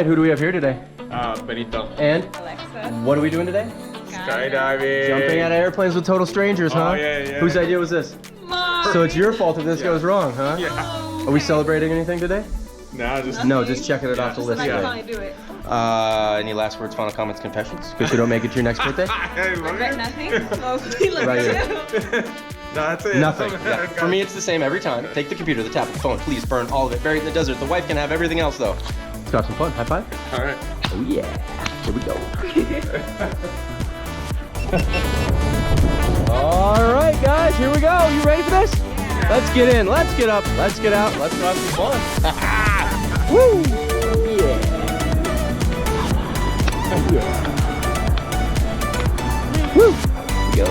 right, who do we have here today? Benito. And? Alexa. What are we doing today? Skydiving. Jumping out of airplanes with total strangers, huh? Oh, yeah. Whose idea was this? Mine. So it's your fault if this goes wrong, huh? Yeah. Are we celebrating anything today? No, just No, just checking it off the list. I today. can't do it. Any last words, final comments, confessions? Because you don't make it to your next birthday? Regret nothing. Mostly like Right No, that's it. Nothing. Yeah. For me, it's the same every time. Take the computer, the tablet, the phone, please burn all of it. Bury it in the desert. The wife can have everything else, though. Let's have some fun. High five. All right. Oh, yeah. Here we go. All right, guys, here we go. You ready for this? Yeah. Let's get in. Let's get up. Let's get out. Let's have some fun. Woo! Yeah. Yeah. Woo! Go.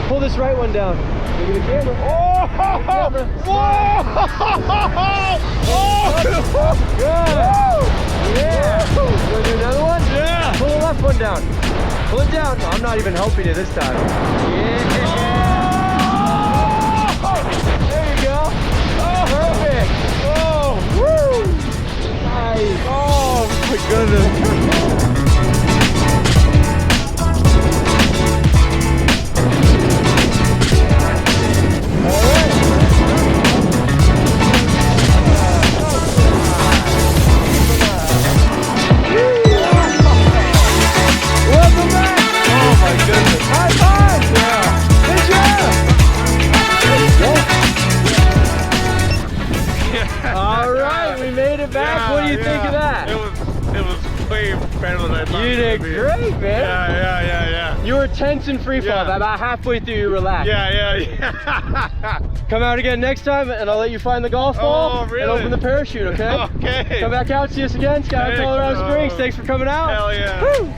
Pull this right one down. Look at the camera. Oh! Whoa! Good. Yeah. You want to do another one? Yeah. Pull the left one down. Pull it down. No, I'm not even helping you this time. Yeah. There you go. Perfect. Oh! Woo! Nice. Oh my goodness. Back. What do you think of that? It was way better than I thought. You did great, man. Yeah. You were tense in free fall. About halfway through, you relaxed. Yeah. Come out again next time, and I'll let you find the golf ball and open the parachute. Okay? Okay. Come back out, see us again. Skydive, Colorado Springs. Thanks for coming out. Hell yeah. Woo.